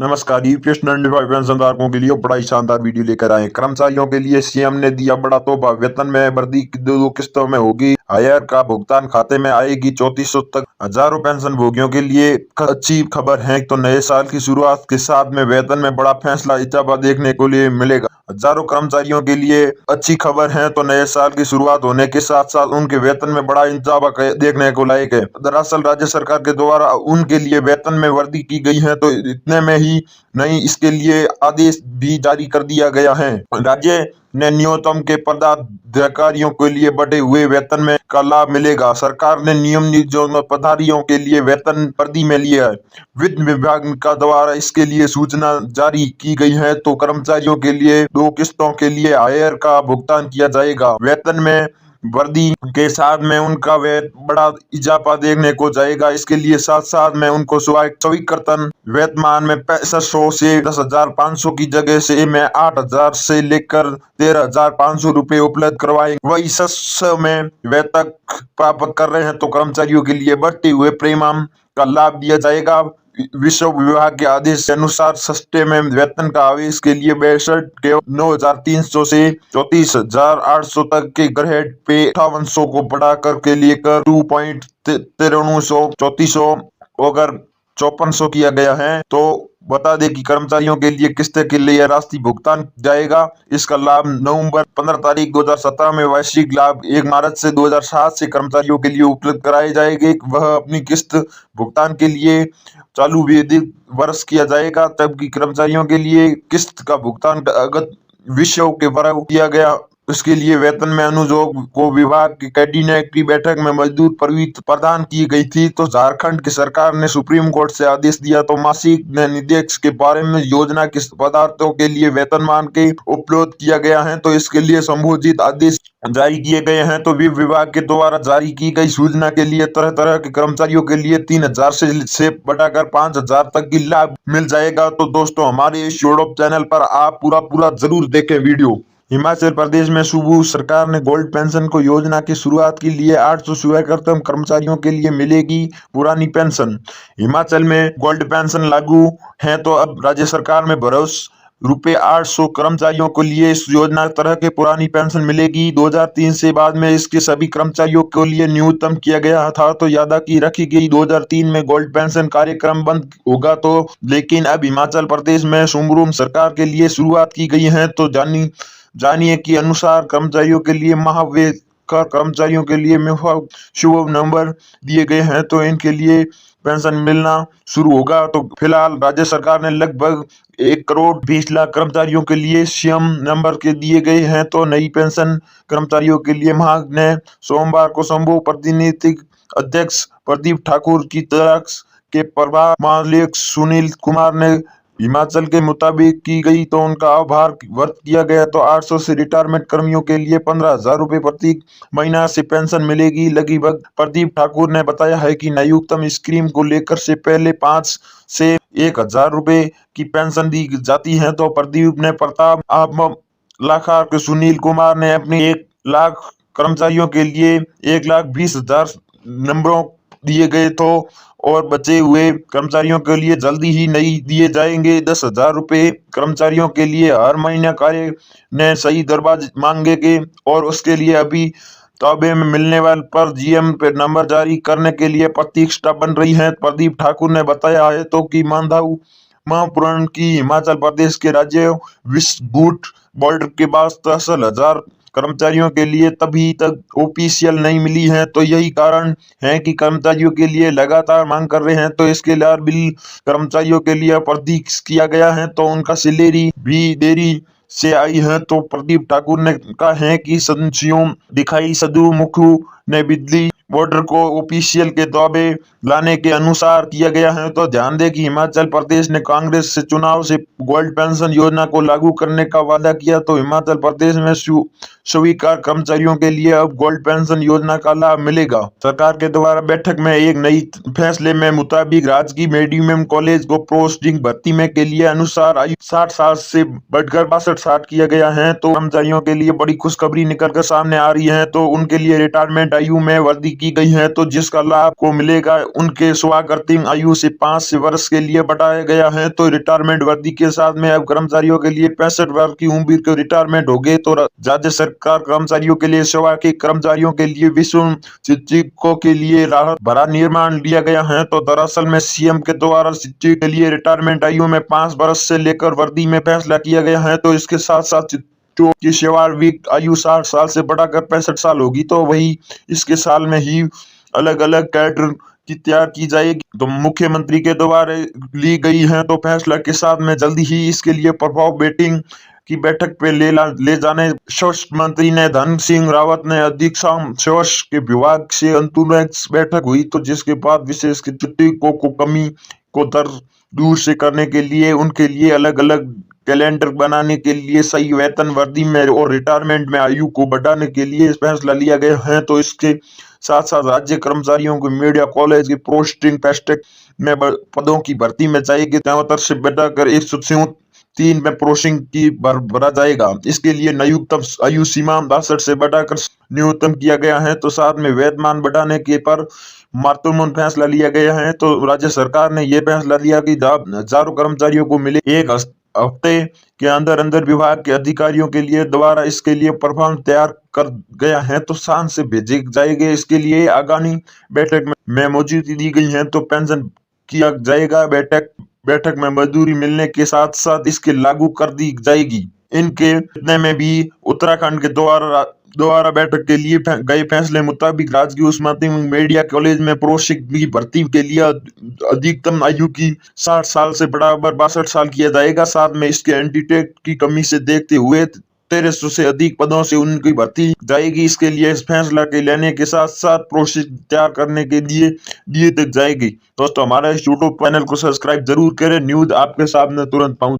नमस्कार। यूपीएस 95 पेंशनधारकों के लिए बड़ा ही शानदार वीडियो लेकर आए। कर्मचारियों के लिए सीएम ने दिया बड़ा तोहफा। वेतन में वृद्धि दो किस्तों में होगी। हायर का भुगतान खाते में आएगी 3400 तक। हजारों पेंशन भोगियों के लिए अच्छी खबर है। तो नए साल की शुरुआत के साथ में वेतन में बड़ा फैसला इजाफा देखने को लिए मिलेगा। हजारों कर्मचारियों के लिए अच्छी खबर है। तो नए साल की शुरुआत होने के साथ साथ उनके वेतन में बड़ा इजाफा देखने को लायक है। दरअसल राज्य सरकार के द्वारा उनके लिए वेतन में वृद्धि की गई है। तो इतने में ही नहीं, इसके लिए आदेश भी जारी कर दिया गया है। राज्य ने न्यूनतम के पदाधिकारियों के लिए बढ़े हुए वेतन में का लाभ मिलेगा। सरकार ने नियमित जो पदाधिकारियों के लिए वेतन वृद्धि में लिया है। वित्त विभाग का द्वारा इसके लिए सूचना जारी की गई है। तो कर्मचारियों के लिए 2 किस्तों के लिए हायर का भुगतान किया जाएगा। वेतन में वृद्धि के साथ में उनका बड़ा इजाफा देखने को जाएगा। इसके लिए साथ साथ में उनको स्वीकृतन वेतमान में 6500 से 10,500 की जगह से में 8,000 से लेकर 13,500 रुपए उपलब्ध करवाएंगे। वही सस्य में वेतन प्राप्त कर रहे हैं तो कर्मचारियों के लिए बढ़ते हुए प्रीमियम का लाभ दिया जाएगा। विश्व विभाग के आदेश के अनुसार सस्ते में वेतन का आवेश के लिए 62 के 9,300 से 34,800 तक के ग्रेड पे 5800 को बढ़ा कर के लिए कर 2.9300 3400 अगर 5400 किया गया है। तो बता दें कि कर्मचारियों के लिए किस्त के लिए राशि भुगतान जाएगा। इसका लाभ नवंबर 15 तारीख 2017 में वार्षिक लाभ 1 मार्च से 2007 से कर्मचारियों के लिए उपलब्ध कराए जाएंगे। वह अपनी किस्त भुगतान के लिए चालू वित्तीय वर्ष किया जाएगा। तब कर्मचारियों के लिए किस्त का भुगतान अगस्त विषयों के द्वारा किया गया। इसके लिए वेतन में अनुयोग को विभाग की कैबिनेट की बैठक में मंजूरी प्रदान की गई थी। तो झारखंड की सरकार ने सुप्रीम कोर्ट से आदेश दिया। तो मासिक निर्देश के बारे में योजना के पदार्थों के लिए वेतनमान के उपलब्ध किया गया है। तो इसके लिए संबोधित आदेश जारी किए गए हैं। तो विभाग के द्वारा जारी की गई सूचना के लिए तरह तरह के कर्मचारियों के लिए 3,000 से बढ़ाकर 5,000 तक की लाभ मिल जाएगा। तो दोस्तों, हमारे इस यूट्यूब चैनल पर आप पूरा जरूर देखें वीडियो। हिमाचल प्रदेश में सूबा सरकार ने गोल्ड पेंशन को योजना की शुरुआत के लिए 800 स्वीकृत कर्मचारियों के लिए मिलेगी पुरानी पेंशन। हिमाचल में गोल्ड पेंशन लागू है। तो अब राज्य सरकार में भरोसे रुपए 800 कर्मचारियों के लिए इस योजना तरह के पुरानी पेंशन मिलेगी। 2003 से बाद में इसके सभी कर्मचारियों के लिए न्यूनतम किया गया था। तो याद की रखी गई 2003 में गोल्ड पेंशन कार्यक्रम बंद होगा। तो लेकिन अब हिमाचल प्रदेश में सुमरूम सरकार के लिए शुरुआत की गई है। तो जानिए कि अनुसार कर्मचारियों के लिए कर्मचारियों के लिए शुभ नंबर दिए गए हैं। तो इनके लिए पेंशन मिलना शुरू होगा। तो फिलहाल राज्य सरकार ने लगभग 1,20,00,000 कर्मचारियों के लिए सीएम नंबर के दिए गए हैं। तो नई पेंशन कर्मचारियों के लिए महाग ने सोमवार को संभव प्रतिनिधि अध्यक्ष प्रदीप ठाकुर की तरफ के प्रभार मालिक सुनील कुमार ने हिमाचल के मुताबिक की गई। तो उनका आभार व्यक्त किया गया। तो 800 से रिटायरमेंट कर्मियों के लिए 15,000 रुपए प्रति महीना से पेंशन मिलेगी। लगभग प्रदीप ठाकुर ने बताया है कि न्यूनतम स्कीम को लेकर से पहले 5 से 1,000 रुपए की पेंशन दी जाती है। तो प्रदीप ने प्रताप आप लाखार के सुनील कुमार ने अपनी 1 लाख कर्मचारियों के लिए 1,20,000 नंबरों दिए गए। तो और बचे हुए कर्मचारियों के लिए जल्दी ही नहीं दिए जाएंगे 10,000 रुपए। कर्मचारियों के लिए हर महीने कार्य ने सही दरबार मांगेंगे और उसके लिए अभी तौबे में मिलने वाले पर जीएम पे नंबर जारी करने के लिए प्रतीक्षा बन रही है। प्रदीप ठाकुर ने बताया है तो कि मानधाऊ महापुराण की हिमाचल प्रदेश के राज्य विश्व बूट बॉर्डर के बाद 63,000 कर्मचारियों के लिए तभी तक ऑफिशियल नहीं मिली है। तो यही कारण है कि कर्मचारियों के लिए लगातार मांग कर रहे हैं। तो इसके लिए बिल कर्मचारियों के लिए प्रतीक्षा किया गया है। तो उनका सैलरी भी देरी से आई है। तो प्रदीप ठाकुर ने कहा है कि संशयों दिखाई सदु मुखू ने बिजली बॉर्डर को ऑफिशियल के दावे लाने के अनुसार किया गया है। तो ध्यान दें कि हिमाचल प्रदेश ने कांग्रेस से चुनाव से गोल्ड पेंशन योजना को लागू करने का वादा किया। तो हिमाचल प्रदेश में स्वीकार कर्मचारियों के लिए अब गोल्ड पेंशन योजना का लाभ मिलेगा। सरकार के द्वारा बैठक में एक नई फैसले में मुताबिक राज्य की मेडिकल कॉलेज को पोस्टिंग भर्ती में के लिए अनुसार आयु 60 साल से बढ़कर 62 साल किया गया है। तो कर्मचारियों के लिए बड़ी खुशखबरी निकल कर सामने आ रही है। तो उनके लिए रिटायरमेंट रिटायरमेंट आयु में वृद्धि की गई है, तो जिसका लाभ को मिलेगा उनके सेवाकृत आयु से 5 वर्ष के लिए बढ़ाया गया है। तो रिटायरमेंट वृद्धि के साथ में अब कर्मचारियों के लिए 65 वर्ष की उम्र के रिटायरमेंट हो गए। तो राज्य सरकार कर्मचारियों के लिए, सेवा के कर्मचारियों के लिए, विश्व शिक्षकों के लिए राहत भरा निर्माण लिया गया है। तो दरअसल में सीएम के द्वारा शिक्षक के लिए रिटायरमेंट आयु में 5 वर्ष से लेकर वृद्धि में फैसला किया गया है। तो इसके साथ साथ की सेवानिवृत्त आयु 60 साल से बढ़ाकर 65 साल होगी। तो वही इसके साल में ही अलग अलग कैडर की तैयार की जाएगी। तो मुख्यमंत्री के द्वारा ली गई है तो फैसला के साथ में जल्दी ही इसके लिए प्रभाव मीटिंग की बैठक पे ले जाने स्वास्थ्य मंत्री ने धन सिंह रावत ने अध्यक्षता स्वास्थ्य के विभाग से अंतिम बैठक हुई। तो जिसके बाद विशेष चिकित्सकों को कमी को दूर से करने के लिए उनके लिए अलग अलग कैलेंडर बनाने के लिए, सही वेतन वृद्धि में और रिटायरमेंट में आयु को बढ़ाने के लिए फैसला लिया गया है। तो इसके साथ साथ राज्य कर्मचारियों को मीडिया कॉलेज की पोस्टिंग फास्टैग में पदों की भर्ती में जाएगी 73 से बढ़ाकर 103 में पोस्टिंग की भरा जाएगा। इसके लिए न्यूनतम आयु सीमा 62 से बढ़ाकर न्यूनतम किया गया है। तो साथ में वेतनमान बढ़ाने के पर महत्वपूर्ण फैसला लिया गया है। तो राज्य सरकार ने यह फैसला लिया कि हजारों कर्मचारियों को मिले एक हफ्ते के अंदर अंदर विभाग के अधिकारियों के लिए द्वारा इसके लिए परफॉर्म तैयार कर गया है तो शान से भेजे जाएंगे। इसके लिए आगामी बैठक में मौजूदगी दी गई है तो पेंशन किया जाएगा। बैठक में मजदूरी मिलने के साथ साथ इसके लागू कर दी जाएगी। इनके इतने में भी उत्तराखंड के द्वारा बैठक के लिए गए फैसले मुताबिक राजकीय उच्च माध्यमिक मीडिया कॉलेज में प्रोशिक की भर्ती के लिए अधिकतम आयु की 60 साल से बढ़ाकर 62 साल किया जाएगा। साथ में इसके एंटीटेट की कमी से देखते हुए 1300 से अधिक पदों से उनकी भर्ती जाएगी। इसके लिए इस फैसला के लेने के साथ साथ प्रोसेस तैयार करने के लिए दिए तक जाएगी। दोस्तों हमारे इस यूट्यूब चैनल को सब्सक्राइब जरूर करें, न्यूज आपके सामने तुरंत पहुंच